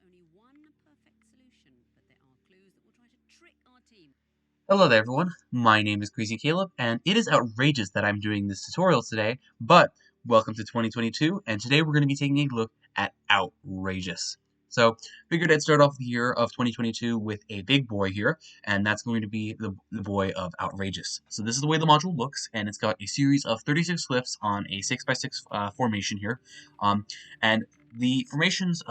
only one perfect solution, but there are clues that will try to trick our team. Hello there everyone, my name is Crazy Caleb, and it is outrageous that I'm doing this tutorial today, but welcome to 2022, and today we're going to be taking a look at outrageous. So, figured I'd start off the year of 2022 with a big boy here, and that's going to be the boy of outrageous. So this is the way the module looks, and it's got a series of 36 glyphs on a 6x6 formation here, and the formations,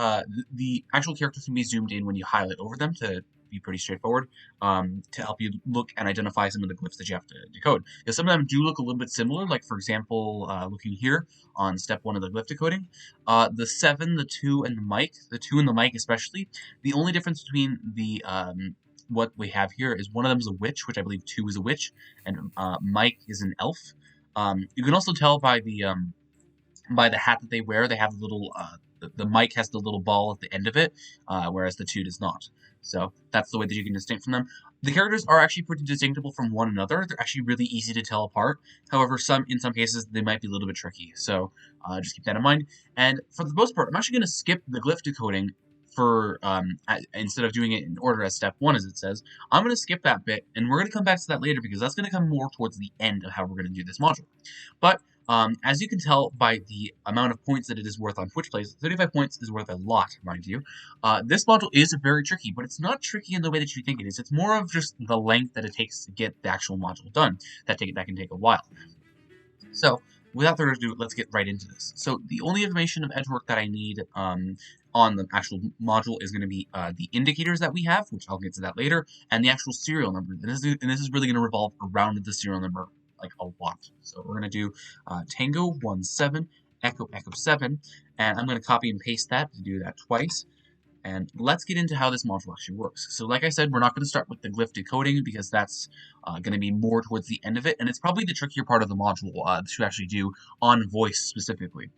the actual characters can be zoomed in when you highlight over them to be pretty straightforward to help you look and identify some of the glyphs that you have to decode. Because some of them do look a little bit similar, like for example, looking here on step 1 of the glyph decoding, the 7, the 2, and the 2 and the mic especially, the only difference between the what we have here is one of them is a witch, which I believe 2 is a witch, and Mike is an elf. You can also tell by the hat that they wear. They have a little the mic has the little ball at the end of it, whereas the 2 does not. So that's the way that you can distinct from them. The characters are actually pretty distinguishable from one another. They're actually really easy to tell apart. However, in some cases, they might be a little bit tricky. So just keep that in mind. And for the most part, I'm actually going to skip the glyph decoding for instead of doing it in order as step 1, as it says. I'm going to skip that bit, and we're going to come back to that later because that's going to come more towards the end of how we're going to do this module. But as you can tell by the amount of points that it is worth on Twitch Plays, 35 points is worth a lot, mind you. This module is very tricky, but it's not tricky in the way that you think it is. It's more of just the length that it takes to get the actual module done. That can take a while. So, without further ado, let's get right into this. So, the only information of edge work that I need on the actual module is going to be the indicators that we have, which I'll get to that later, and the actual serial number. And this is really going to revolve around the serial number like a lot. So we're going to do Tango 17 Echo 7, and I'm going to copy and paste that to do that twice. And let's get into how this module actually works. So like I said, we're not going to start with the glyph decoding because that's going to be more towards the end of it, and it's probably the trickier part of the module to actually do on voice specifically.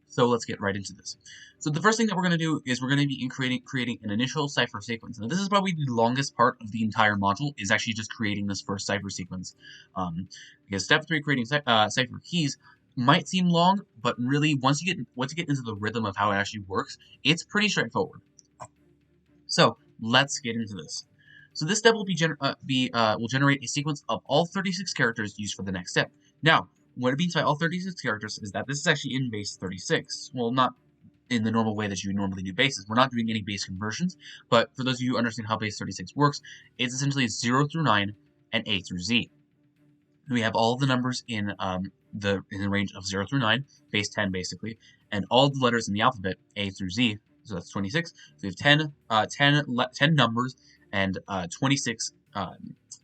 So let's get right into this. So the first thing that we're going to do is we're going to be creating an initial cipher sequence. Now this is probably the longest part of the entire module, is actually just creating this first cipher sequence. Because step 3, creating cipher keys, might seem long, but really once you get into the rhythm of how it actually works, it's pretty straightforward. So let's get into this. So this step will will generate a sequence of all 36 characters used for the next step. Now, what it means by all 36 characters is that this is actually in base 36. Well, not in the normal way that you normally do bases. We're not doing any base conversions, but for those of you who understand how base 36 works, it's essentially 0 through 9 and A through Z. We have all the numbers in the range of 0 through 9, base 10 basically, and all the letters in the alphabet, A through Z, so that's 26. So we have 10 numbers and 26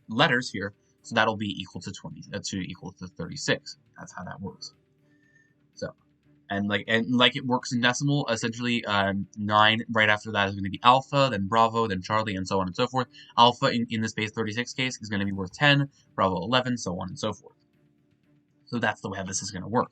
letters here, so that'll be equal to 36. That's how that works. So, and like it works in decimal, essentially 9 right after that is going to be alpha, then Bravo, then Charlie, and so on and so forth. Alpha in this base 36 case is going to be worth 10, Bravo 11, so on and so forth. So that's the way how this is going to work.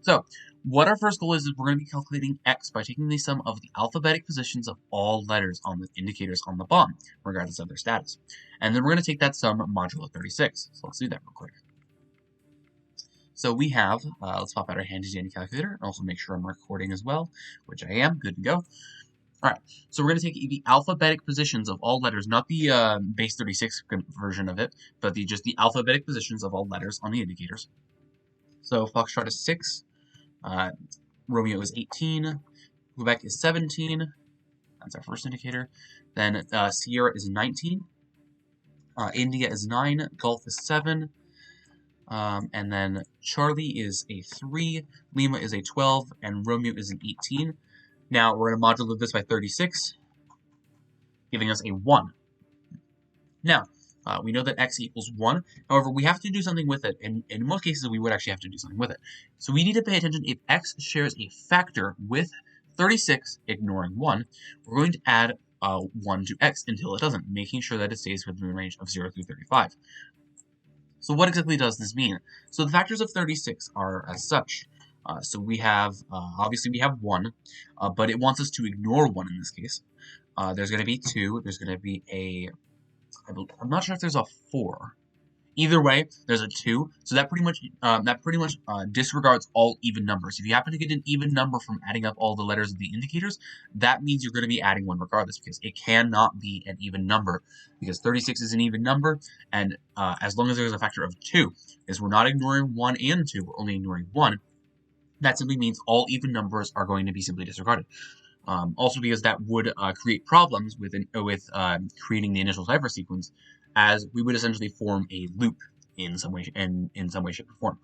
So what our first goal is we're going to be calculating x by taking the sum of the alphabetic positions of all letters on the indicators on the BOM, regardless of their status. And then we're going to take that sum modulo 36. So let's do that real quick. So we have, let's pop out our handy-dandy calculator and also make sure I'm recording as well, which I am, good to go. Alright, so we're going to take the alphabetic positions of all letters, not the base 36 version of it, but just the alphabetic positions of all letters on the indicators. So Foxtrot is 6, Romeo is 18, Quebec is 17, that's our first indicator. Then Sierra is 19, India is 9, Golf is 7, and then Charlie is a 3, Lima is a 12, and Romeo is an 18. Now we're going to modulate this by 36, giving us a 1. Now, we know that x equals 1. However, we have to do something with it, and in most cases we would actually have to do something with it. So we need to pay attention if x shares a factor with 36, ignoring 1, we're going to add 1 to x until it doesn't, making sure that it stays within the range of 0 through 35. So what exactly does this mean? So the factors of 36 are as such. So we have, obviously we have 1, but it wants us to ignore 1 in this case. There's going to be 2, there's going to be a, I'm not sure if there's a 4. Either way, there's a 2, so that pretty much disregards all even numbers. If you happen to get an even number from adding up all the letters of the indicators, that means you're going to be adding 1 regardless, because it cannot be an even number, because 36 is an even number, and as long as there's a factor of 2, because we're not ignoring 1 and 2, we're only ignoring 1, that simply means all even numbers are going to be simply disregarded. Also, because that would create problems with creating the initial cipher sequence, as we would essentially form a loop in some way, shape, or form.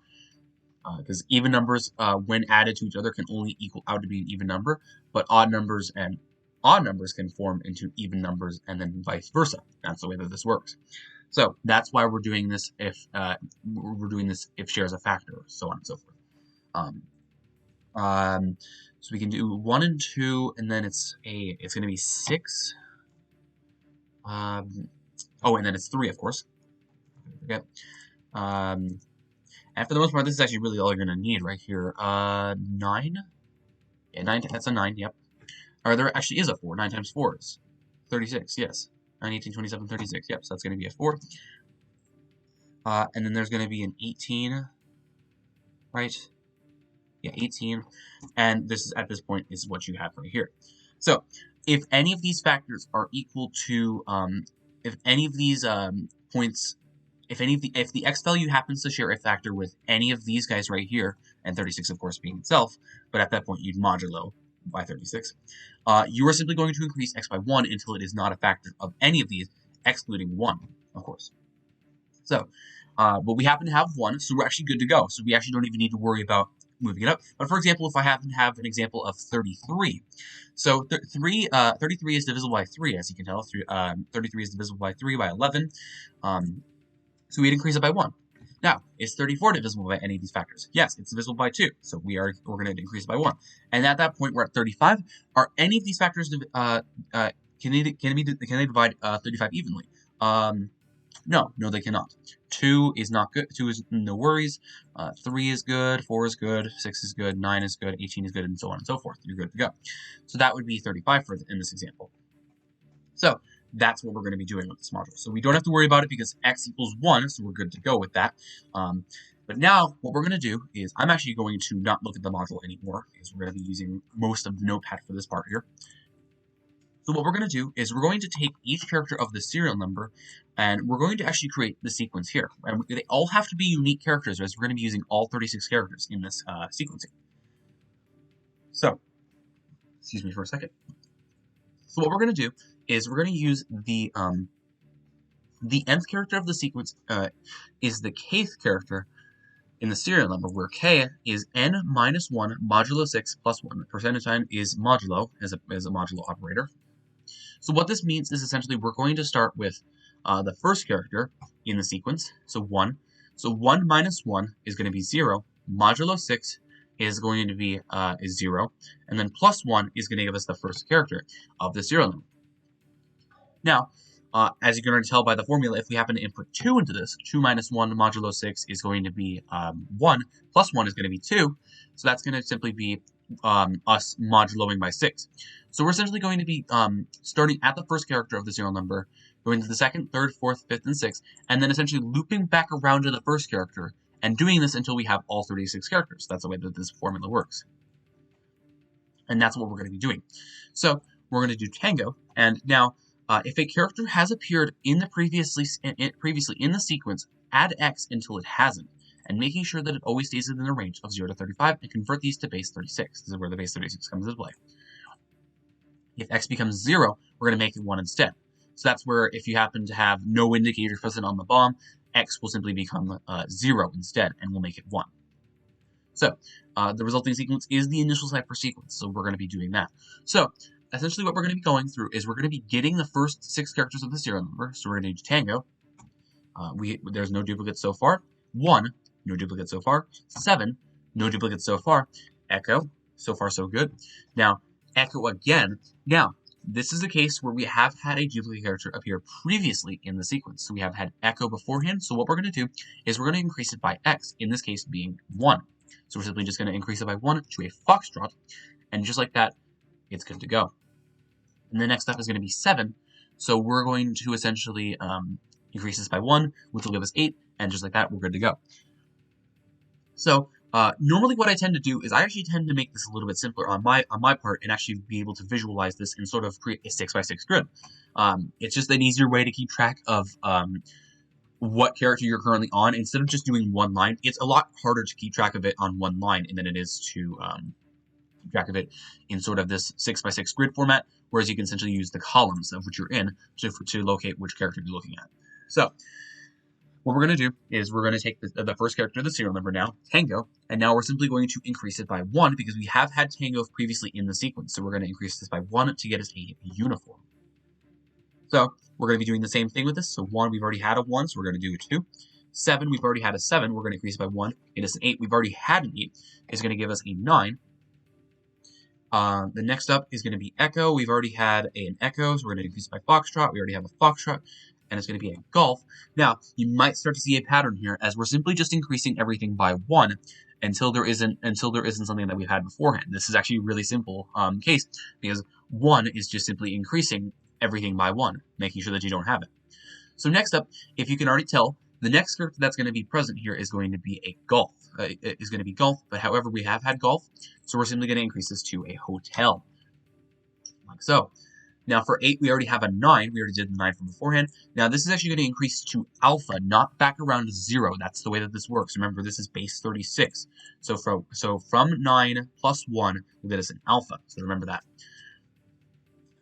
Because even numbers, when added to each other, can only equal out to be an even number, but odd numbers and odd numbers can form into even numbers, and then vice versa. That's the way that this works. So that's why we're doing this if share is a factor, so on and so forth. So we can do 1 and 2, and then it's going to be 6. Oh, and then it's 3, of course. Forget. And for the most part, this is actually really all you're going to need right here. 9? Yeah, 9, that's a 9, yep. Or there actually is a 4. 9 times 4 is 36, yes. 9, 18, 27, 36, yep, so that's going to be a 4. And then there's going to be an 18, right? Yeah, 18, and this is, at this point, is what you have right here. So, if any of these factors are equal to, if any of these points, if the x value happens to share a factor with any of these guys right here, and 36 of course being itself, but at that point you'd modulo by 36, you are simply going to increase x by 1 until it is not a factor of any of these, excluding 1, of course. So, but we happen to have 1, so we're actually good to go. So we actually don't even need to worry about moving it up. But for example, if I happen to have an example of 33, so 33 is divisible by 3, as you can tell. 33 is divisible by 3 by 11, so we'd increase it by 1. Now, is 34 divisible by any of these factors? Yes, it's divisible by 2, so we're going to increase it by 1. And at that point, we're at 35. Are any of these factors can they divide 35 evenly? No, they cannot. 2 is not good. 2 is no worries. 3 is good. 4 is good. 6 is good. 9 is good. 18 is good, and so on and so forth. You're good to go. So that would be 35 in this example. So that's what we're going to be doing with this module. So we don't have to worry about it because x equals 1, so we're good to go with that. But now what we're going to do is I'm actually going to not look at the module anymore because we're going to be using most of the notepad for this part here. So what we're going to do is we're going to take each character of the serial number, and we're going to actually create the sequence here. And they all have to be unique characters, as we're going to be using all 36 characters in this sequencing. So, excuse me for a second. So what we're going to do is we're going to use the nth character of the sequence is the kth character in the serial number, where k is n minus 1 modulo 6 plus 1. Percentage sign is modulo as a modulo operator. So what this means is essentially we're going to start with the first character in the sequence, so 1. So 1 minus 1 is going to be 0. Modulo 6 is going to be is 0. And then plus 1 is going to give us the first character of the serial number. Now, as you can already tell by the formula, if we happen to input 2 into this, 2 minus 1 modulo 6 is going to be 1, plus 1 is going to be 2, so that's going to simply be us moduloing by 6. So we're essentially going to be starting at the first character of the serial number, going to the second, third, fourth, fifth, and sixth, and then essentially looping back around to the first character, and doing this until we have all 36 characters. That's the way that this formula works. And that's what we're going to be doing. So we're going to do Tango, and now if a character has appeared previously in the sequence, add x until it hasn't, and making sure that it always stays within a range of 0 to 35, and convert these to base 36. This is where the base 36 comes into play. If x becomes 0, we're going to make it 1 instead. So that's where if you happen to have no indicators present on the bomb, x will simply become 0 instead, and we'll make it 1. So the resulting sequence is the initial cipher sequence, so we're going to be doing that. So essentially what we're going to be going through is we're going to be getting the first 6 characters of the serial number. So we're going to do Tango. There's no duplicates so far. 1, no duplicates so far. 7, no duplicates so far. Echo, so far so good. Now, Echo again. Now, this is the case where we have had a duplicate character appear previously in the sequence. So we have had Echo beforehand. So what we're going to do is we're going to increase it by x, in this case being 1. So we're simply just going to increase it by 1 to a foxtrot. And just like that, it's good to go. And the next step is going to be 7. So we're going to essentially increase this by 1, which will give us 8. And just like that, we're good to go. So normally what I tend to do is I actually tend to make this a little bit simpler on my part and actually be able to visualize this and sort of create a 6x6 grid. It's just an easier way to keep track of what character you're currently on. Instead of just doing one line, it's a lot harder to keep track of it on one line than it is to keep track of it in sort of this 6x6 grid format, whereas you can essentially use the columns of which you're in to locate which character you're looking at. So what we're going to do is we're going to take the first character, the serial number now, Tango, and now we're simply going to increase it by 1 because we have had Tango previously in the sequence. So we're going to increase this by 1 to get us a uniform. So we're going to be doing the same thing with this. So 1, we've already had a 1, so we're going to do a 2. 7, we've already had a 7, we're going to increase it by 1. Get us an 8, we've already had an 8, is going to give us a 9. The next up is going to be Echo. We've already had an Echo, so we're going to increase it by Foxtrot. We already have a Foxtrot, and it's going to be a Golf. Now, you might start to see a pattern here as we're simply just increasing everything by 1 until there isn't something that we've had beforehand. This is actually a really simple case because 1 is just simply increasing everything by 1, making sure that you don't have it. So next up, if you can already tell, the next character that's going to be present here is going to be a Golf. But however, we have had Golf, so we're simply going to increase this to a Hotel, like so. Now for 8, we already have a 9. We already did the 9 from beforehand. Now this is actually going to increase to Alpha, not back around to 0. That's the way that this works. Remember, this is base 36. So from 9 plus 1 will get us an Alpha. So remember that.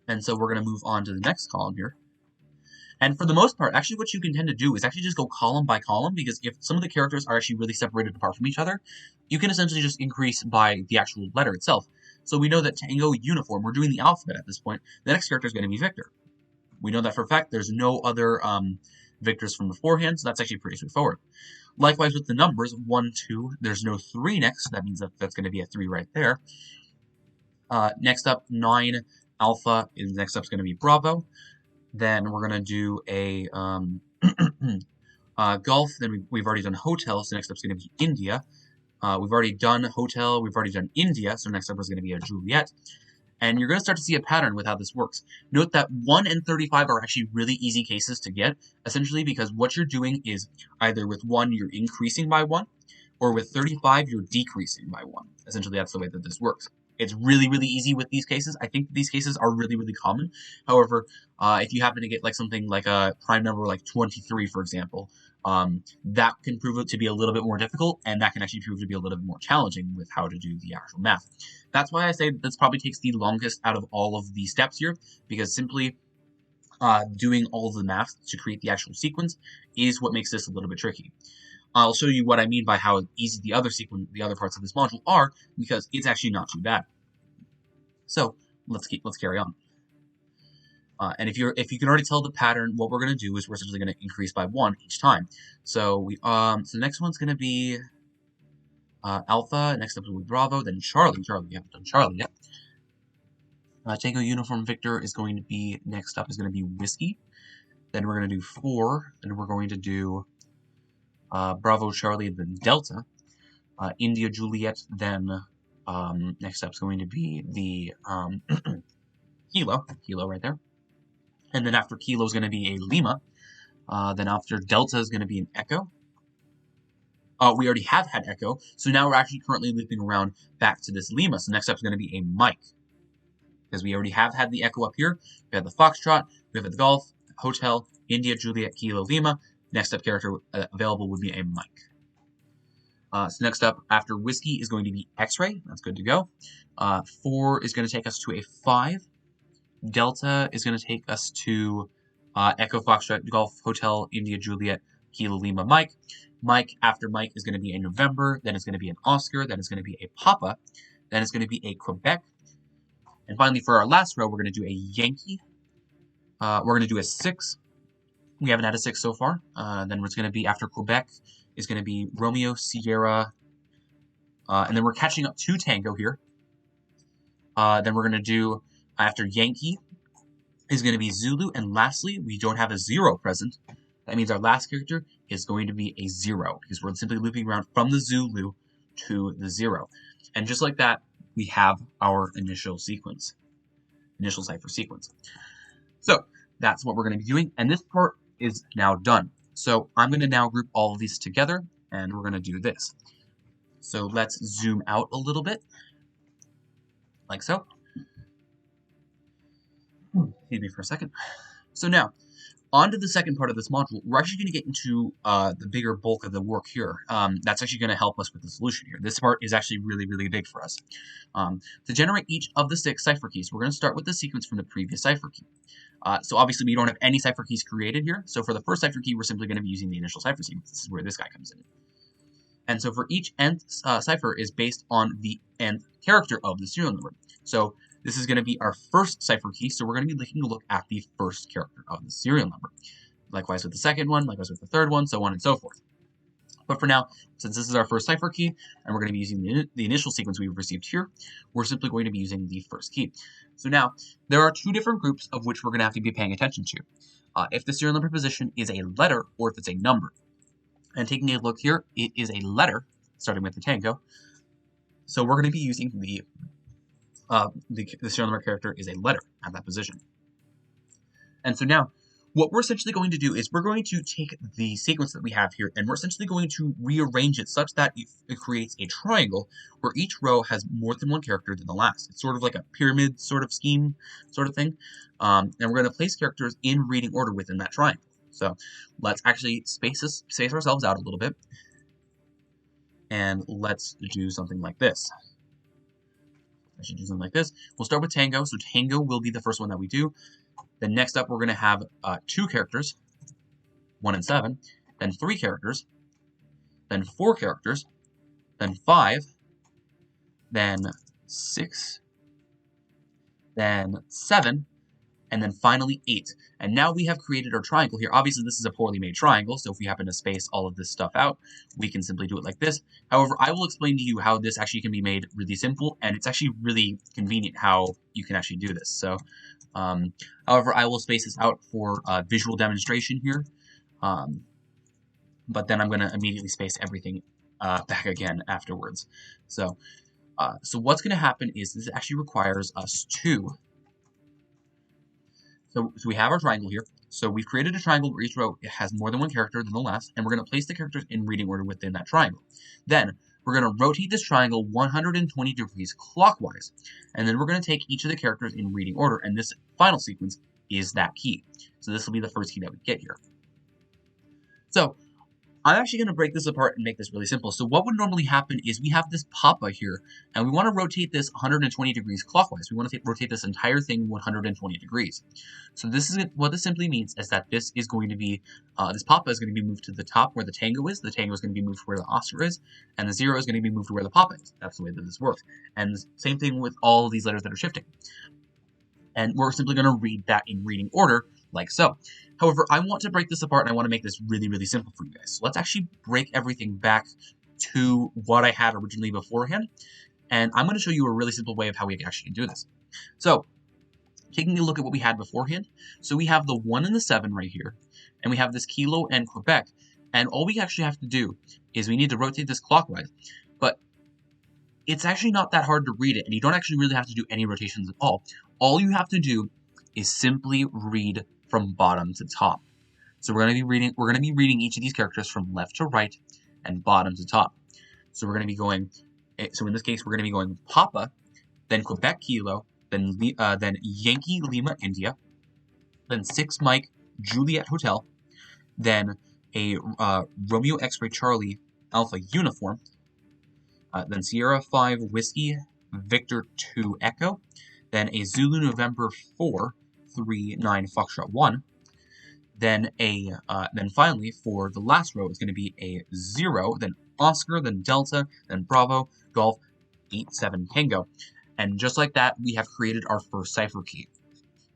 And so we're going to move on to the next column here. And for the most part, actually what you can tend to do is actually just go column by column, because if some of the characters are actually really separated apart from each other, you can essentially just increase by the actual letter itself. So we know that Tango Uniform, we're doing the alphabet at this point. The next character is going to be Victor. We know that for a fact. There's no other Victors from beforehand, so that's actually pretty straightforward. Likewise with the numbers, 1, 2, there's no 3 next, so that means that that's going to be a 3 right there. Next up, 9 Alpha, next up is going to be Bravo. Then we're going to do a Golf. Then we've already done Hotel, so next up is going to be India. We've already done Hotel. We've already done India, so next up is going to be a Juliet. And you're going to start to see a pattern with how this works. Note that 1 and 35 are actually really easy cases to get, essentially because what you're doing is either with 1 you're increasing by 1, or with 35 you're decreasing by 1. Essentially that's the way that this works. It's really, really easy with these cases. I think these cases are really, really common. However, if you happen to get like something like a prime number like 23, for example, that can prove it to be a little bit more difficult, and that can actually prove to be a little bit more challenging with how to do the actual math. That's why I say this probably takes the longest out of all of the steps here, because simply doing all of the math to create the actual sequence is what makes this a little bit tricky. I'll show you what I mean by how easy the other parts of this module are, because it's actually not too bad. So let's carry on. And if you can already tell the pattern, what we're going to do is we're essentially going to increase by 1 each time. So so the next one's going to be Alpha. Next up will be Bravo. Then Charlie. We haven't done Charlie yet. Tango Uniform Victor is going to be next up is going to be Whiskey. Then we're going to do 4. Then we're going to do Bravo Charlie, then Delta, India Juliet, then next up is going to be the Kilo right there. And then after Kilo is going to be a Lima. Then after Delta is going to be an Echo. We already have had Echo, so now we're actually currently looping around back to this Lima. So next up is going to be a Mike, because we already have had the Echo up here. We have the Foxtrot, we have the Golf, Hotel, India Juliet, Kilo, Lima. Next up character available would be a Mike. So next up, after Whiskey, is going to be X-Ray. That's good to go. 4 is going to take us to a 5. Delta is going to take us to Echo, Foxtrot, Golf, Hotel, India, Juliet, Kilo, Lima, Mike. Mike, after Mike, is going to be a November. Then it's going to be an Oscar. Then it's going to be a Papa. Then it's going to be a Quebec. And finally, for our last row, we're going to do a Yankee. We're going to do a 6. We haven't had a 6 so far. Then what's going to be after Quebec is going to be Romeo, Sierra, and then we're catching up to Tango here. Then we're going to do, after Yankee, is going to be Zulu, and lastly, we don't have a 0 present. That means our last character is going to be a 0, because we're simply looping around from the Zulu to the 0. And just like that, we have our initial cipher sequence. So that's what we're going to be doing, and this part is now done. So I'm going to now group all of these together, and we're going to do this. So let's zoom out a little bit, like so. Excuse me for a second. So now, on to the second part of this module, we're actually going to get into the bigger bulk of the work here. That's actually going to help us with the solution here. This part is actually really, really big for us. To generate each of the 6 cipher keys, we're going to start with the sequence from the previous cipher key. So obviously we don't have any cipher keys created here. So for the first cipher key, we're simply going to be using the initial cipher sequence. This is where this guy comes in. And so for each nth cipher is based on the nth character of the serial number. So this is going to be our first cipher key, so we're going to be taking a look at the first character of the serial number. Likewise with the second one, likewise with the third one, so on and so forth. But for now, since this is our first cipher key, and we're going to be using the initial sequence we've received here, we're simply going to be using the first key. So now, there are 2 different groups of which we're going to have to be paying attention to. If the serial number position is a letter, or if it's a number. And taking a look here, it is a letter, starting with the tango. So we're going to be using the serial number character is a letter at that position. And so now, what we're essentially going to do is we're going to take the sequence that we have here, and we're essentially going to rearrange it such that it creates a triangle where each row has more than one character than the last. It's sort of like a pyramid sort of scheme sort of thing. And we're going to place characters in reading order within that triangle. So let's actually space ourselves out a little bit, and let's do something like this. I should do something like this. We'll start with tango. So tango will be the first one that we do. Then next up, we're going to have 2 characters, 1 and 7, then 3 characters, then 4 characters, then 5, then 6, then 7, and then finally 8. And now we have created our triangle here. Obviously, this is a poorly made triangle, so if we happen to space all of this stuff out, we can simply do it like this. However, I will explain to you how this actually can be made really simple, and it's actually really convenient how you can actually do this. So, however, I will space this out for visual demonstration here, but then I'm going to immediately space everything back again afterwards. So what's going to happen is this actually requires us to... So we have our triangle here. So we've created a triangle where each row has more than one character than the last, and we're going to place the characters in reading order within that triangle. Then we're going to rotate this triangle 120 degrees clockwise, and then we're going to take each of the characters in reading order, and this final sequence is that key. So this will be the first key that we get here. So I'm actually going to break this apart and make this really simple. So what would normally happen is we have this papa here, and we want to rotate this 120 degrees clockwise. We want to rotate this entire thing 120 degrees. So this is what this simply means is that this is going to be, this papa is going to be moved to the top where the tango is going to be moved to where the Oscar is, and the 0 is going to be moved to where the papa is. That's the way that this works. And same thing with all of these letters that are shifting. And we're simply going to read that in reading order, like so. However, I want to break this apart, and I want to make this really, really simple for you guys. So let's actually break everything back to what I had originally beforehand, and I'm going to show you a really simple way of how we actually can do this. So, taking a look at what we had beforehand, so we have the 1 and the 7 right here, and we have this Kilo and Quebec, and all we actually have to do is we need to rotate this clockwise, but it's actually not that hard to read it, and you don't actually really have to do any rotations at all. All you have to do is simply read from bottom to top. So we're going to be reading each of these characters from left to right and bottom to top. So we're going to be going, so in this case we're going to be going Papa, then Quebec Kilo, then Yankee Lima India, then 6 Mike Juliet Hotel, then a Romeo X-Ray Charlie Alpha Uniform, then Sierra 5 Whiskey Victor 2 Echo, then a Zulu November 4 3 9 Foxtrot 1, then finally for the last row it's going to be a 0, then Oscar, then Delta, then Bravo Golf 8 7 Tango, and just like that we have created our first cipher key.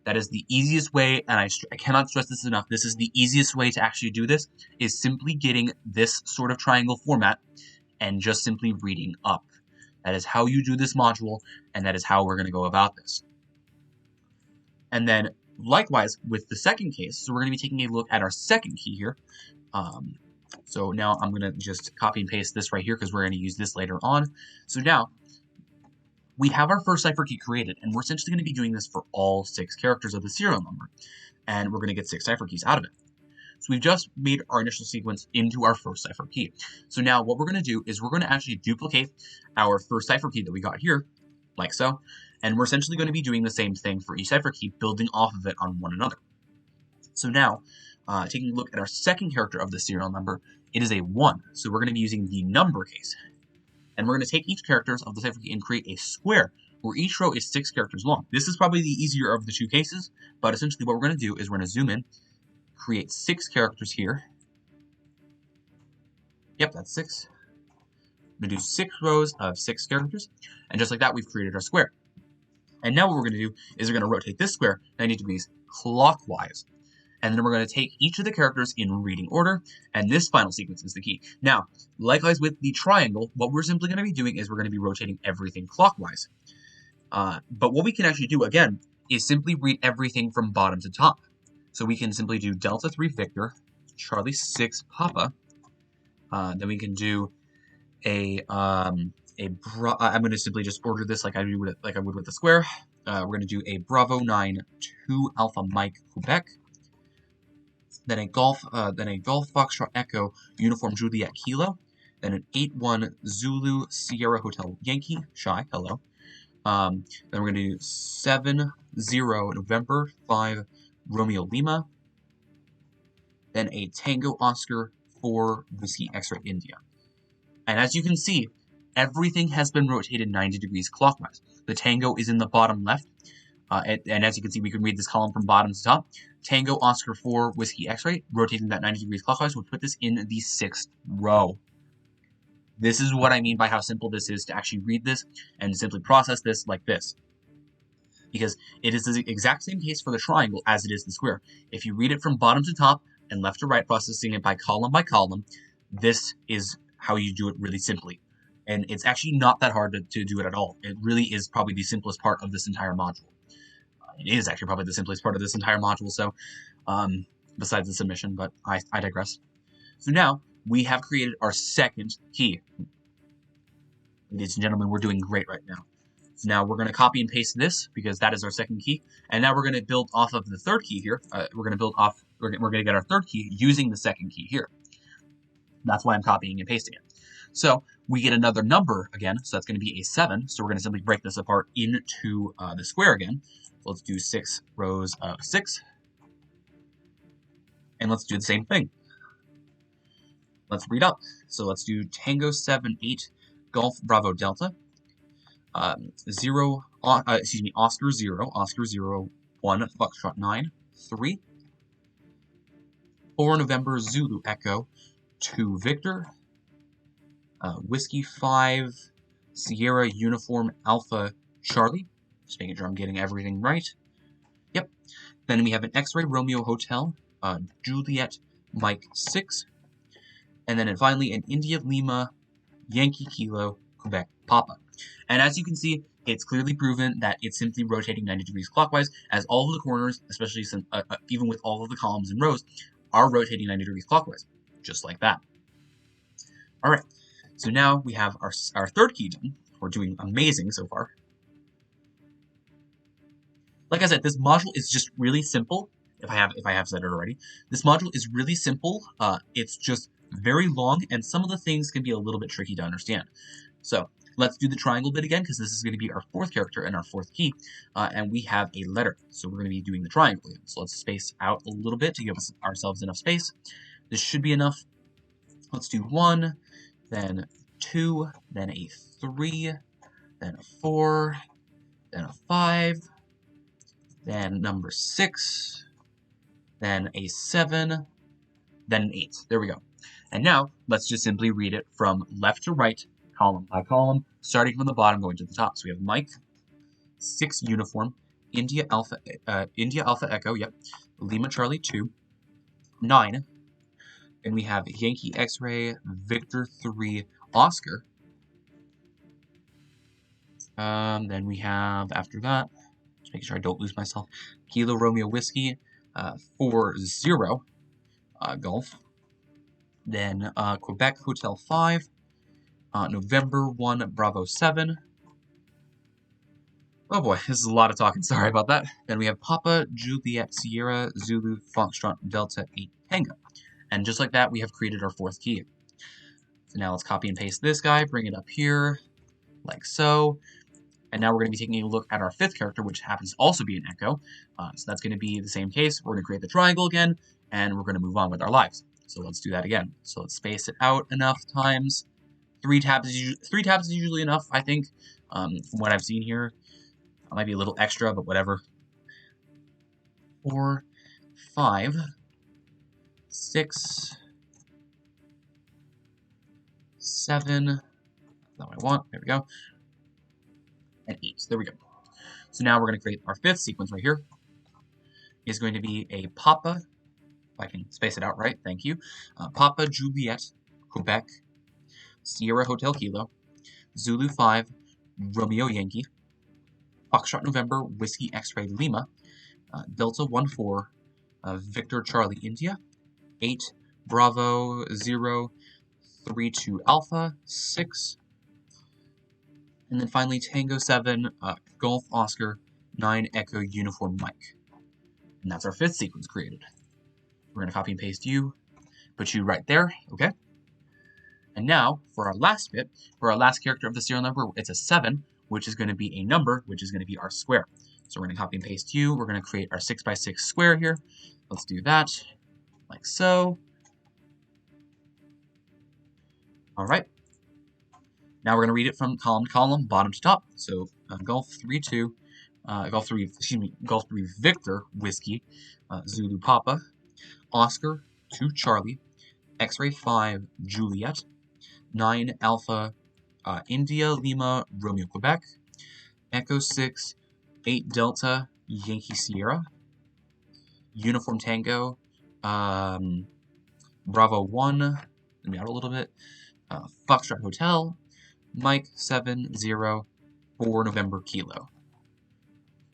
That is the easiest way, and I cannot stress this enough. This is the easiest way to actually do this, is simply getting this sort of triangle format and just simply reading up. That is how you do this module, and that is how we're going to go about this. And then, likewise, with the second case, so we're going to be taking a look at our second key here. So now I'm going to just copy and paste this right here because we're going to use this later on. So now, we have our first cipher key created, and we're essentially going to be doing this for all 6 characters of the serial number. And we're going to get 6 cipher keys out of it. So we've just made our initial sequence into our first cipher key. So now what we're going to do is we're going to actually duplicate our first cipher key that we got here, like so, and we're essentially going to be doing the same thing for each cipher key, building off of it on one another. So now, taking a look at our second character of the serial number, it is a 1. So we're going to be using the number case. And we're going to take each character of the cipher key and create a square, where each row is 6 characters long. This is probably the easier of the two cases, but essentially what we're going to do is we're going to zoom in, create 6 characters here. Yep, that's 6. We're going to do 6 rows of 6 characters, and just like that, we've created our square. And now what we're going to do is we're going to rotate this square 90 degrees clockwise. And then we're going to take each of the characters in reading order, and this final sequence is the key. Now, likewise with the triangle, what we're simply going to be doing is we're going to be rotating everything clockwise. But what we can actually do, again, is simply read everything from bottom to top. So we can simply do Delta 3 Victor, Charlie 6 Papa. Then we can do I'm going to simply just order this like I would with the square. We're going to do a Bravo 9 2 Alpha Mike Quebec. Then a Golf Foxtrot Echo Uniform Juliet Kilo. Then an 8-1 Zulu Sierra Hotel Yankee Shy. Hello. Then we're going to do 7-0 November 5 Romeo Lima. Then a Tango Oscar 4 Whiskey X-Ray India. And as you can see, everything has been rotated 90 degrees clockwise. The Tango is in the bottom left. And as you can see, we can read this column from bottom to top. Tango Oscar 4 Whiskey X-Ray, rotating that 90 degrees clockwise, would put this in the 6th row. This is what I mean by how simple this is to actually read this and simply process this like this. Because it is the exact same case for the triangle as it is the square. If you read it from bottom to top and left to right, processing it by column, this is how you do it really simply. And it's actually not that hard to do it at all. It really is probably the simplest part of this entire module. It is actually probably the simplest part of this entire module, so besides the submission, but I digress. So now we have created our second key. Ladies and gentlemen, we're doing great right now. So now we're going to copy and paste this because that is our second key, and now we're going to build off of the third key here. We're going to get our third key using the second key here. That's why I'm copying and pasting it. So we get another number again, so that's going to be a 7. So we're going to simply break this apart into the square again. Let's do 6 rows of 6. And let's do the same thing. Let's read up. So let's do Tango 7 8 Golf Bravo Delta. Oscar 0 1 Foxtrot 9 3. 4 November Zulu Echo 2 Victor. Whiskey 5 Sierra Uniform Alpha Charlie. Just making sure I'm getting everything right. Yep. Then we have an X-Ray Romeo Hotel, Juliet Mike 6. And then finally an India Lima Yankee Kilo Quebec Papa. And as you can see, it's clearly proven that it's simply rotating 90 degrees clockwise, as all of the corners, especially since, even with all of the columns and rows, are rotating 90 degrees clockwise. Just like that. Alright, so now we have our third key done. We're doing amazing so far. Like I said, this module is just really simple. If I have said it already, this module is really simple. It's just very long, and some of the things can be a little bit tricky to understand. So let's do the triangle bit again, because this is going to be our fourth character and our fourth key, and we have a letter. So we're going to be doing the triangle again. So let's space out a little bit to give ourselves enough space. This should be enough. Let's do 1, then 2, then a 3, then a 4, then a 5. Then number 6, then a 7, then an 8. There we go. And now, let's just simply read it from left to right, column by column, starting from the bottom, going to the top. So we have Mike, 6 Uniform, India Alpha Echo, yep, Lima Charlie 2, 9. Then we have Yankee X-Ray, Victor 3, Oscar. Then we have, after that, making sure I don't lose myself, Kilo Romeo Whiskey, 4-0 Golf. Then Quebec Hotel 5, November 1 Bravo 7. Oh boy, this is a lot of talking, sorry about that. Then we have Papa Juliet Sierra Zulu Foxtrot Delta 8 Tango. And just like that, we have created our fourth key. So now let's copy and paste this guy, bring it up here, like so. And now we're going to be taking a look at our fifth character, which happens to also be an echo. So that's going to be the same case. We're going to create the triangle again, and we're going to move on with our lives. So let's do that again. So let's space it out enough times. 3 tabs is usually enough, I think, from what I've seen here. It might be a little extra, but whatever. 4, 5, 6, 7. That's not what I want. There we go. And 8. There we go. So now we're going to create our fifth sequence right here. Is going to be a Papa, if I can space it out right, thank you. Papa Juliet, Quebec, Sierra Hotel Kilo, Zulu 5, Romeo Yankee, Foxtrot November, Whiskey X-Ray Lima, Delta 14, Victor Charlie India, 8, Bravo 0, 32 Alpha, 6, and then finally Tango 7, Golf Oscar, 9 Echo Uniform Mike. And that's our fifth sequence created. We're going to copy and paste you, put you right there, okay? And now, for our last bit, for our last character of the serial number, it's a 7, which is going to be a number, which is going to be our square. So we're going to copy and paste you. We're going to create our 6x6 square here. Let's do that, like so. All right. Now we're going to read it from column to column, bottom to top. So Golf 3 Victor Whiskey, Zulu Papa, Oscar 2 Charlie, X-Ray 5 Juliet, 9 Alpha India Lima Romeo Quebec, Echo 6 8 Delta Yankee Sierra, Uniform Tango, Bravo 1, let me out a little bit, Foxtrot Hotel, Mike 7 0 4 November Kilo.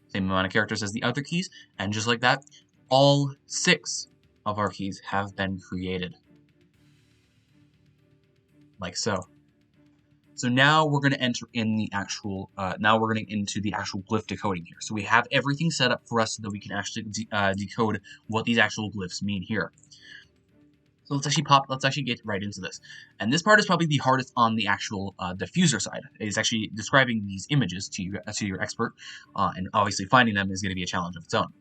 Same amount of characters as the other keys, and just like that, all 6 of our keys have been created. Like so. So now we're going to enter in the actual, into the actual glyph decoding here. So we have everything set up for us so that we can actually decode what these actual glyphs mean here. So let's actually get right into this. And this part is probably the hardest on the actual diffuser side. It's actually describing these images to your expert, and obviously finding them is going to be a challenge of its own.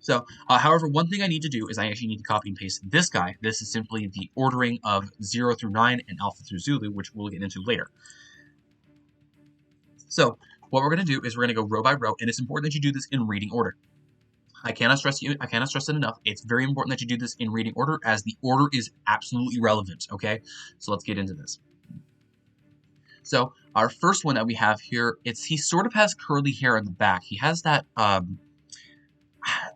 So, however, one thing I need to do is I actually need to copy and paste this guy. This is simply the ordering of 0 through 9 and Alpha through Zulu, which we'll get into later. So, what we're going to do is we're going to go row by row, and it's important that you do this in reading order. I cannot stress it enough. It's very important that you do this in reading order, as the order is absolutely relevant, okay? So let's get into this. So, our first one that we have here, he sort of has curly hair in the back. He has that,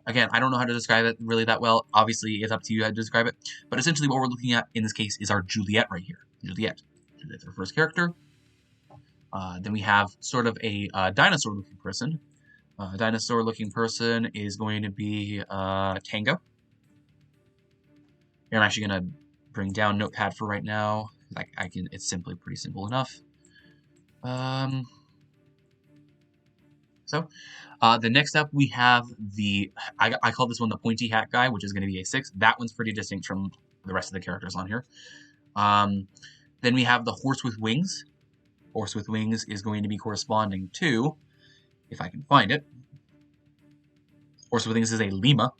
again, I don't know how to describe it really that well. Obviously, it's up to you how to describe it. But essentially what we're looking at in this case is our Juliet right here. Juliet's our first character. Then we have sort of a dinosaur-looking person. Dinosaur-looking person is going to be Tango. Here, I'm actually going to bring down Notepad for right now. It's simply pretty simple enough. The next up we have I call this one the pointy hat guy, which is going to be a 6. That one's pretty distinct from the rest of the characters on here. Then we have the horse with wings. Horse with wings is going to be corresponding to, if I can find it, horse with wings is a Lima.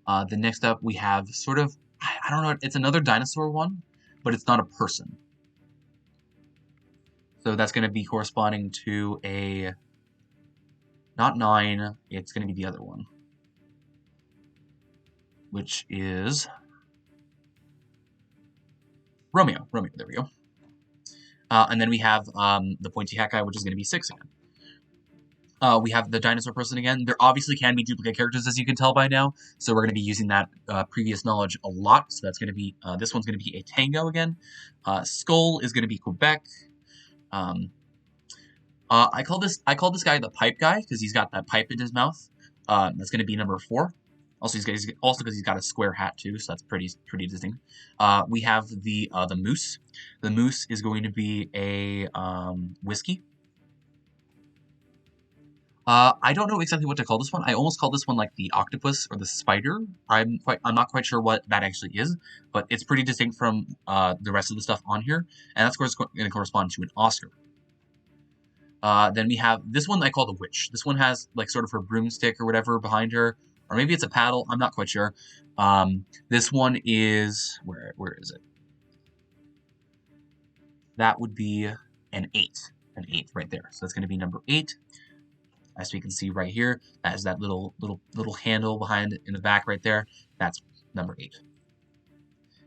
The next up we have sort of, I don't know, it's another dinosaur one, but it's not a person. So that's going to be corresponding to a, not 9, it's going to be the other one, which is Romeo. There we go. And then we have the pointy hat guy, which is going to be 6 again. We have the dinosaur person again. There obviously can be duplicate characters, as you can tell by now, so we're going to be using that previous knowledge a lot. So that's going to be, this one's going to be a Tango again. Skull is going to be Quebec. I call this guy the pipe guy because he's got that pipe in his mouth. That's going to be number 4. Also, because he's got a square hat too, so that's pretty distinct. We have the moose. The moose is going to be a whiskey. I don't know exactly what to call this one. I almost call this one like the octopus or the spider. I'm not quite sure what that actually is, but it's pretty distinct from the rest of the stuff on here, and that's going to correspond to an Oscar. Then we have this one I call the witch. This one has like sort of her broomstick or whatever behind her, or maybe it's a paddle. I'm not quite sure. This one is where is it? That would be an 8 right there. So that's going to be number 8. As we can see right here, that is that little handle behind in the back right there. That's number 8.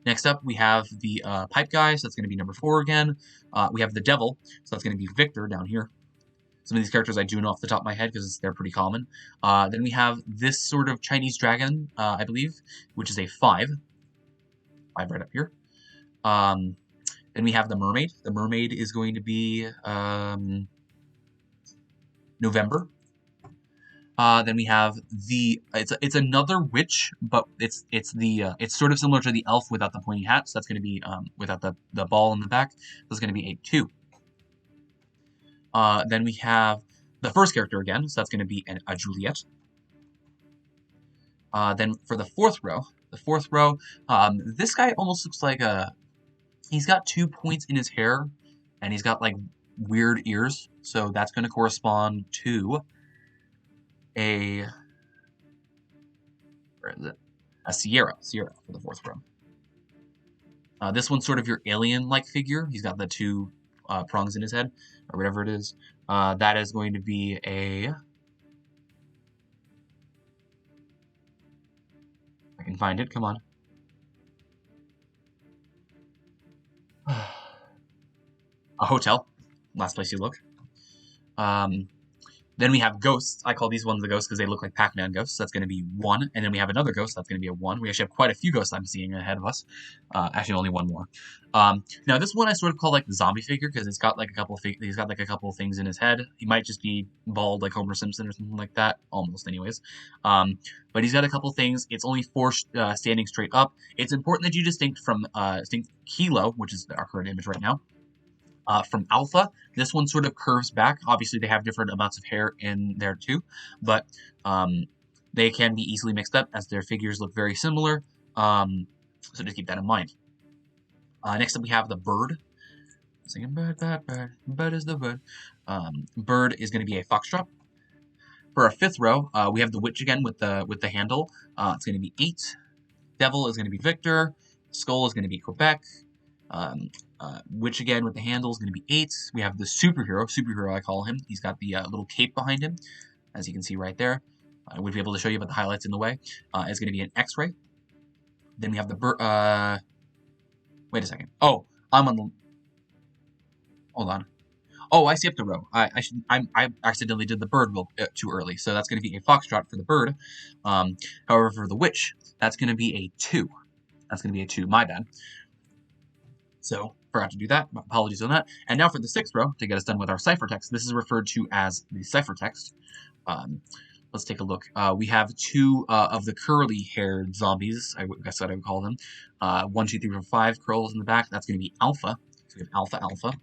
Next up, we have the pipe guy, so that's going to be number 4 again. We have the devil, so that's going to be Victor down here. Some of these characters I do know off the top of my head because they're pretty common. Then we have this sort of Chinese dragon, I believe, which is a 5. 5 right up here. Then we have the mermaid. The mermaid is going to be November. Then we have it's another witch, but it's sort of similar to the elf without the pointy hat. So that's going to be without the ball in the back. That's going to be a 2. Then we have the first character again, so that's going to be a Juliet. Then for the fourth row, this guy almost looks like he's got 2 points in his hair, and he's got like weird ears, so that's going to correspond to a Sierra for the fourth row. This one's sort of your alien-like figure. He's got the 2 prongs in his head, or whatever it is. That is going to be a... I can find it, come on. A hotel. Last place you look. Then we have ghosts. I call these ones the ghosts because they look like Pac-Man ghosts. That's going to be 1. And then we have another ghost. That's going to be a 1. We actually have quite a few ghosts I'm seeing ahead of us. Actually, only 1 more. Now, this one I sort of call like the zombie figure because it's got like a couple of things in his head. He might just be bald like Homer Simpson or something like that. Almost, anyways. But he's got a couple things. It's only 4 standing straight up. It's important that you distinct Kilo, which is our current image right now. From Alpha, this one sort of curves back. Obviously, they have different amounts of hair in there too, but they can be easily mixed up as their figures look very similar. So just keep that in mind. Next up, we have the bird. Singing bird, bird, bird, bird is the bird. Bird is going to be a foxtrot. For our 5th row, we have the witch again with the handle. It's going to be 8. Devil is going to be Victor. Skull is going to be Quebec. Witch again with the handle is going to be 8. We have the superhero I call him. He's got the little cape behind him, as you can see right there. I would be able to show you, but the highlight's in the way. It's going to be an X-ray. Then we have the bird. Wait a second. Oh, I'm on the. Hold on. Oh, I skipped a row. I accidentally did the bird too early, so that's going to be a foxtrot for the bird. However, for the witch, that's going to be a 2. That's going to be a 2. My bad. So, forgot to do that. Apologies on that. And now for the 6th row, to get us done with our ciphertext. This is referred to as the ciphertext. Let's take a look. We have 2 of the curly-haired zombies, I guess what I would call them. 1, 2, 3, 4, 5 curls in the back. That's going to be Alpha. So we have Alpha, Alpha.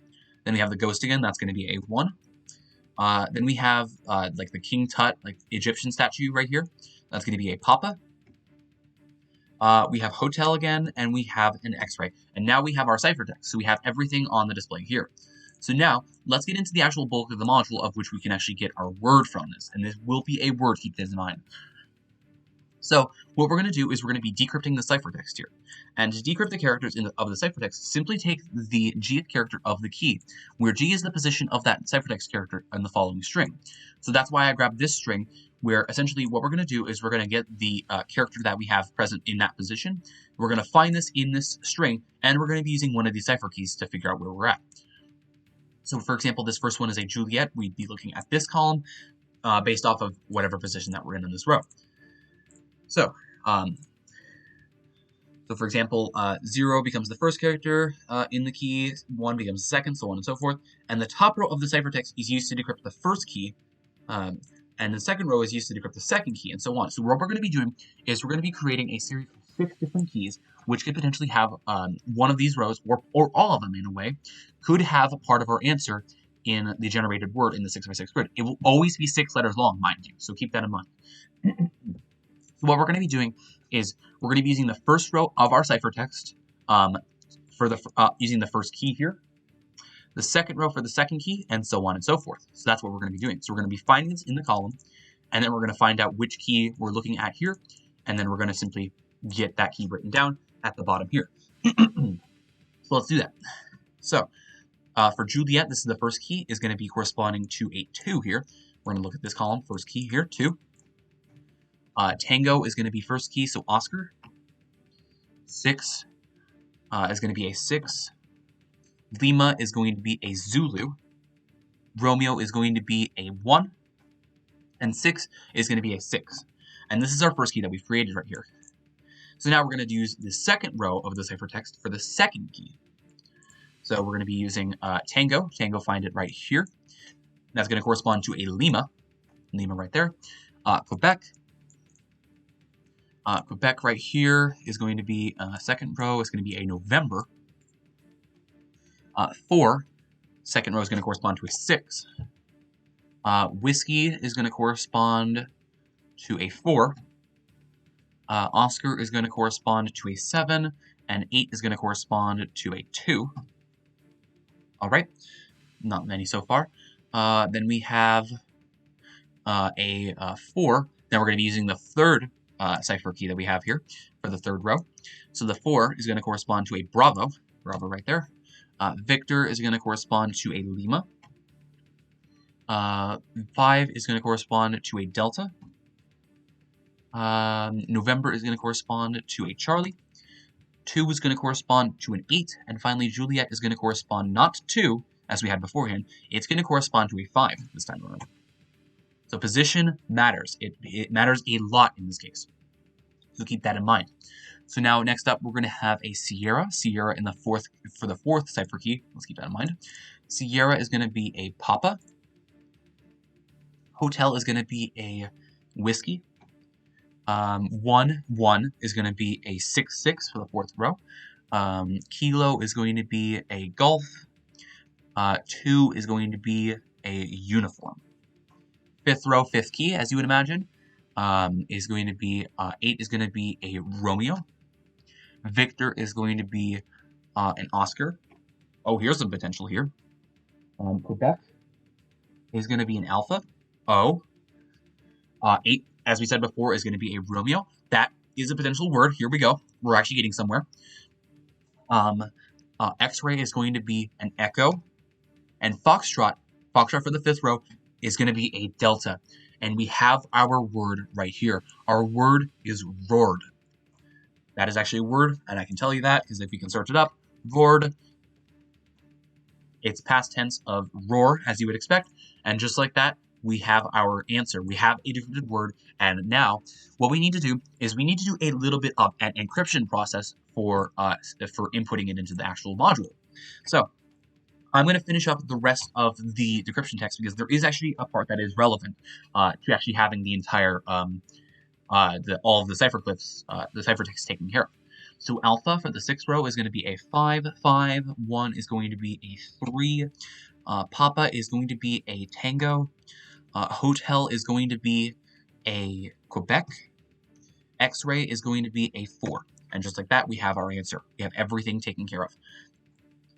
Then we have the ghost again. That's going to be a 1. Then we have like the King Tut, like Egyptian statue right here. That's going to be a Papa. We have hotel again, and we have an X-ray. And now we have our ciphertext, so we have everything on the display here. So now, let's get into the actual bulk of the module of which we can actually get our word from this. And this will be a word, keep this in mind. So, what we're going to do is we're going to be decrypting the ciphertext here. And to decrypt the characters of the ciphertext, simply take the Gth character of the key, where G is the position of that ciphertext character in the following string. So that's why I grabbed this string, where essentially what we're going to do is we're going to get the character that we have present in that position. We're going to find this in this string, and we're going to be using one of these cipher keys to figure out where we're at. So, for example, this first one is a Juliet. We'd be looking at this column based off of whatever position that we're in this row. So, for example, 0 becomes the first character in the key, 1 becomes the second, so on and so forth. And the top row of the ciphertext is used to decrypt the first key, and the second row is used to decrypt the second key, and so on. So what we're going to be doing is we're going to be creating a series of 6 different keys, which could potentially have one of these rows, or all of them in a way, could have a part of our answer in the generated word in the 6x6 grid. It will always be 6 letters long, mind you, so keep that in mind. So what we're going to be doing is we're going to be using the first row of our ciphertext using the first key here, the second row for the second key, and so on and so forth. So that's what we're going to be doing. So we're going to be finding this in the column, and then we're going to find out which key we're looking at here, and then we're going to simply get that key written down at the bottom here. So let's do that. So for Juliet, this is the first key, is going to be corresponding to a 2 here. We're going to look at this column, first key here, 2. Tango is going to be first key, so Oscar. 6 is going to be a 6. Lima is going to be a Zulu. Romeo is going to be a 1. And 6 is going to be a 6. And this is our first key that we've created right here. So now we're going to use the second row of the ciphertext for the second key. So we're going to be using Tango. Tango, find it right here. That's going to correspond to a Lima. Lima right there. Quebec. Quebec right here is going to be second row is going to be a November. 4, second row is going to correspond to a 6. Whiskey is going to correspond to a 4. Oscar is going to correspond to a 7, and 8 is going to correspond to a 2. All right, not many so far. Then we have a 4. Then we're going to be using the third cipher key that we have here for the third row. So the 4 is going to correspond to a Bravo. Bravo right there. Victor is going to correspond to a Lima. 5 is going to correspond to a Delta. November is going to correspond to a Charlie. 2 is going to correspond to an 8. And finally, Juliet is going to correspond not to 2, as we had beforehand. It's going to correspond to a 5 this time around. So position matters. It matters a lot in this case. So keep that in mind. So now next up, we're going to have a Sierra. Sierra in the fourth for the fourth cipher key. Let's keep that in mind. Sierra is going to be a Papa. Hotel is going to be a Whiskey. 1 is going to be a 6 for the fourth row. Kilo is going to be a Golf. 2 is going to be a Uniform. Fifth row, fifth key, as you would imagine, is going to be 8 is going to be a Romeo. Victor is going to be an Oscar. Oh, here's some potential here. Quebec is going to be an Alpha. O. 8, as we said before, is going to be a Romeo. That is a potential word. Here we go. We're actually getting somewhere. X-ray is going to be an Echo. And Foxtrot for the fifth row, is going to be a Delta. And we have our word right here. Our word is roared. That is actually a word, and I can tell you that, because if you can search it up, roared. It's past tense of roar, as you would expect. And just like that, we have our answer. We have a decrypted word, and now what we need to do is we need to do a little bit of an encryption process for inputting it into the actual module. So I'm going to finish up the rest of the decryption text because there is actually a part that is relevant to actually having the entire all of the cipher glyphs, the ciphertext taken care of. So alpha for the sixth row is going to be a 5, 5, 1 is going to be a 3, Papa is going to be a Tango, Hotel is going to be a Quebec, X-ray is going to be a 4. And just like that, we have our answer. We have everything taken care of.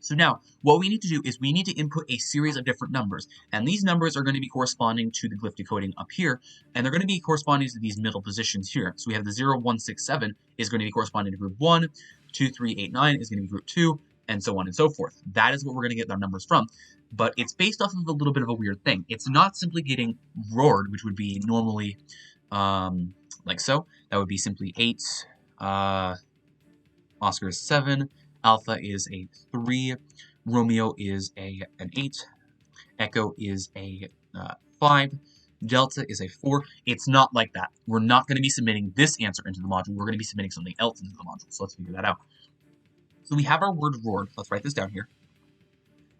So now, what we need to do is we need to input a series of different numbers. And these numbers are going to be corresponding to the glyph decoding up here. And they're going to be corresponding to these middle positions here. So we have the 0, 1, 6, 7 is going to be corresponding to group 1, 2, 3, 8, 9 is going to be group 2, and so on and so forth. That is what we're going to get our numbers from. But it's based off of a little bit of a weird thing. It's not simply getting roared, which would be normally like so. That would be simply 8. Oscar is 7. Alpha is a 3. Romeo is an 8. Echo is a 5. Delta is a 4. It's not like that. We're not going to be submitting this answer into the module. We're going to be submitting something else into the module. So let's figure that out. So we have our word roared. Let's write this down here.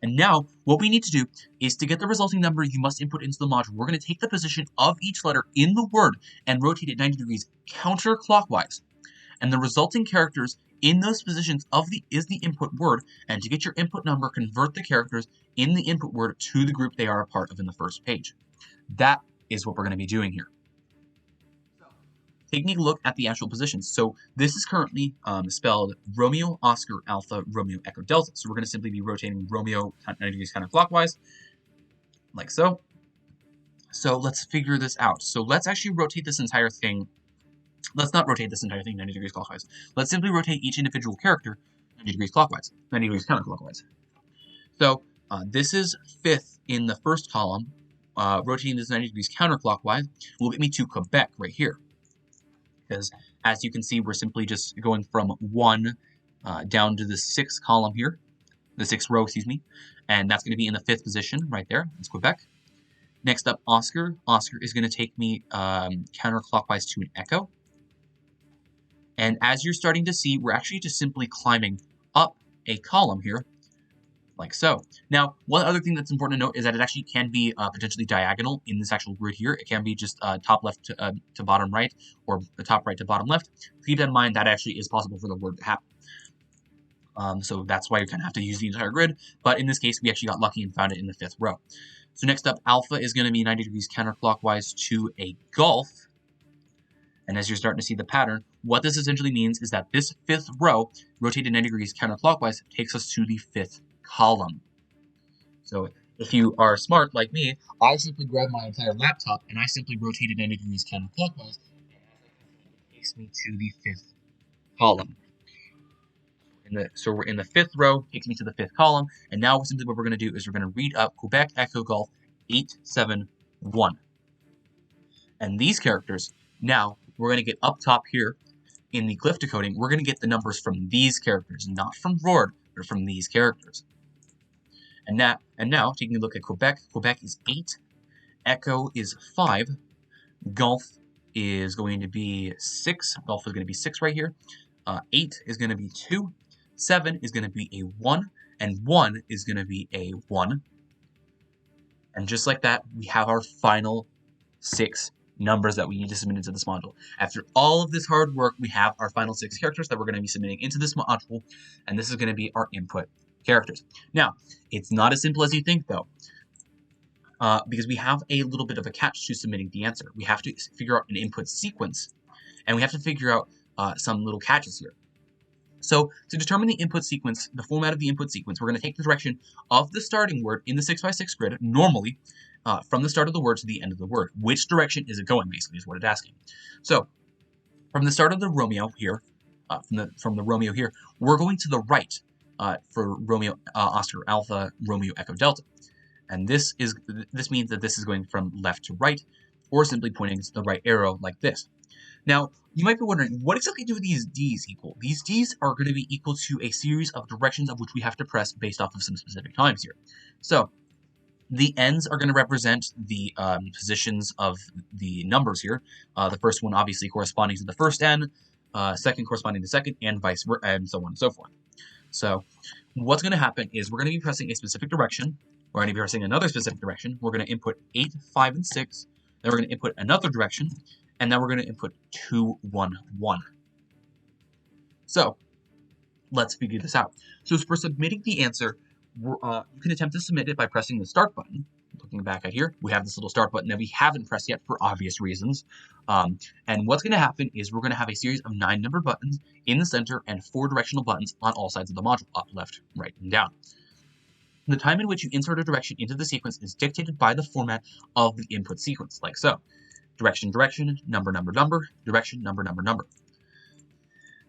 And now, what we need to do is to get the resulting number you must input into the module, we're going to take the position of each letter in the word and rotate it 90 degrees counterclockwise. And the resulting characters in those positions is the input word, and to get your input number, convert the characters in the input word to the group they are a part of in the first page. That is what we're going to be doing here. Taking a look at the actual positions. So this is currently spelled Romeo, Oscar, Alpha, Romeo, Echo, Delta. So we're going to simply be rotating Romeo 90 degrees counterclockwise, like so. So let's figure this out. So let's actually rotate this entire thing. Let's not rotate this entire thing 90 degrees clockwise. Let's simply rotate each individual character 90 degrees clockwise, 90 degrees counterclockwise. So this is 5th in the first column. Rotating this 90 degrees counterclockwise will get me to Quebec right here. Because as you can see, we're simply just going from 1 down to the 6th column here, the 6th row, excuse me, and that's going to be in the 5th position right there. It's Quebec. Next up, Oscar. Oscar is going to take me counterclockwise to an Echo. And as you're starting to see, we're actually just simply climbing up a column here, like so. Now, one other thing that's important to note is that it actually can be potentially diagonal in this actual grid here. It can be just top left to bottom right, or the top right to bottom left. Keep that in mind, that actually is possible for the word to happen. So that's why you kind of have to use the entire grid. But in this case, we actually got lucky and found it in the 5th row. So next up, Alpha is going to be 90 degrees counterclockwise to a Gulf. And as you're starting to see the pattern, what this essentially means is that this 5th row, rotated 90 degrees counterclockwise, takes us to the 5th column. So if you are smart like me, I simply grabbed my entire laptop and I simply rotated 90 degrees counterclockwise, and it takes me to the 5th column. So we're in the 5th row, takes me to the 5th column, and now simply what we're going to do is we're going to read up Quebec Echo Golf 871. And these characters, now we're going to get up top here in the Glyph Decoding, we're going to get the numbers from these characters, not from Rord, but from these characters. And now, taking a look at Quebec, Quebec is 8, Echo is 5, Golf is going to be 6, Golf is going to be 6 right here, 8 is going to be 2, 7 is going to be a 1, and 1 is going to be a 1. And just like that, we have our final 6 numbers that we need to submit into this module. After all of this hard work, we have our final 6 characters that we're going to be submitting into this module, and this is going to be our input characters. Now, it's not as simple as you think, though, because we have a little bit of a catch to submitting the answer. We have to figure out an input sequence, and we have to figure out some little catches here. So, to determine the input sequence, the format of the input sequence, we're going to take the direction of the starting word in the 6x6 grid, normally, from the start of the word to the end of the word. Which direction is it going, basically, is what it's asking. So, from the start of the Romeo here, from the Romeo here, we're going to the right for Romeo, Oscar, Alpha, Romeo, Echo, Delta. And this means that this is going from left to right, or simply pointing to the right arrow like this. Now, you might be wondering, what exactly do these Ds equal? These Ds are going to be equal to a series of directions of which we have to press based off of some specific times here. So, the N's are going to represent the positions of the numbers here. The first one obviously corresponding to the first N, second corresponding to second, and vice versa, and so on and so forth. So, what's going to happen is we're going to be pressing a specific direction. We're going to be pressing another specific direction. We're going to input 8, 5, and 6. Then we're going to input another direction. And then we're going to input 2, 1, 1. So, let's figure this out. So, for submitting the answer, you can attempt to submit it by pressing the start button. Looking back at here, we have this little start button that we haven't pressed yet for obvious reasons. And what's going to happen is we're going to have a series of 9 number buttons in the center and 4 directional buttons on all sides of the module, up, left, right, and down. The time in which you insert a direction into the sequence is dictated by the format of the input sequence, like so. Direction, direction, number, number, number, direction, number, number, number.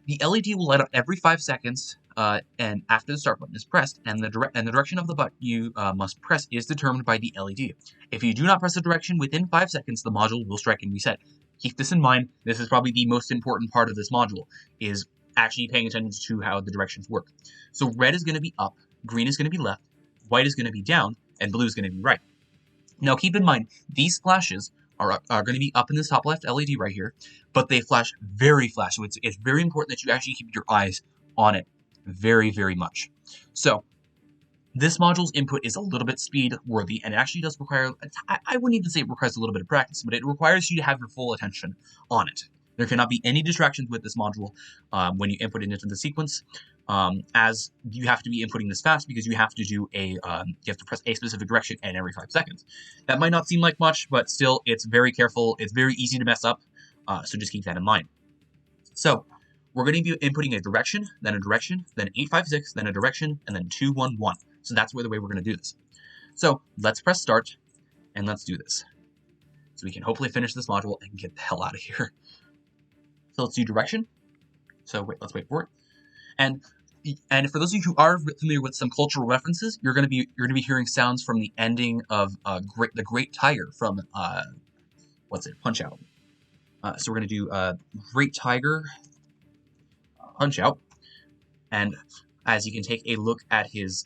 The LED will light up every 5 seconds, and after the start button is pressed, and the direction of the button you must press is determined by the LED. If you do not press the direction within 5 seconds, the module will strike and reset. Keep this in mind. This is probably the most important part of this module, is actually paying attention to how the directions work. So red is going to be up, green is going to be left, white is going to be down, and blue is going to be right. Now keep in mind, these flashes are going to be up in this top left LED right here, but they flash very flash, so it's very important that you actually keep your eyes on it very, very much. So, this module's input is a little bit speed worthy, and it actually does require, I wouldn't even say it requires a little bit of practice, but it requires you to have your full attention on it. There cannot be any distractions with this module when you input it into the sequence, as you have to be inputting this fast because you have to do you have to press a specific direction and every 5 seconds. That might not seem like much, but still, it's very careful. It's very easy to mess up, so just keep that in mind. So we're going to be inputting a direction, then 856, then a direction, and then 211. So that's the way we're going to do this. So let's press start, and let's do this. So we can hopefully finish this module and get the hell out of here. So let's do direction. So let's wait for it. And for those of you who are familiar with some cultural references, you're going to be hearing sounds from the ending of the Great Tiger from Punch Out. So we're going to do Great Tiger Punch Out, and as you can take a look at his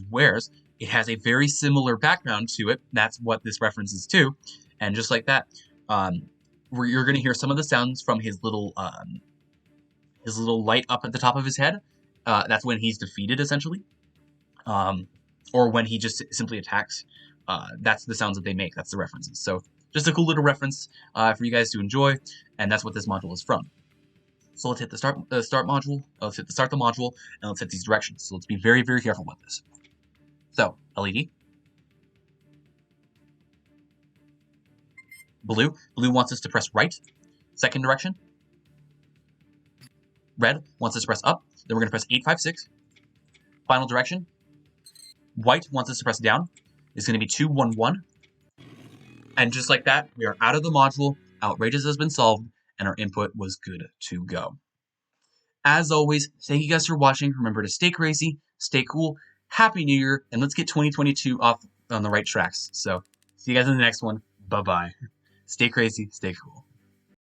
wares, it has a very similar background to it. That's what this references to, and just like that, you're going to hear some of the sounds from his little light up at the top of his head. That's when he's defeated, essentially, or when he just simply attacks. That's the sounds that they make. That's the references. So just a cool little reference for you guys to enjoy, and that's what this module is from. So let's hit the start module. Let's hit the start the module, and let's hit these directions. So let's be very, very careful with this. So LED. Blue wants us to press right. Second direction. Red wants us to press up. Then we're going to press 856. Final direction. White wants us to press down. It's going to be 211. And just like that, we are out of the module. Outrageous has been solved, and our input was good to go. As always, thank you guys for watching. Remember to stay crazy, stay cool, Happy New Year, and let's get 2022 off on the right tracks. So, see you guys in the next one. Bye-bye. Stay crazy, stay cool.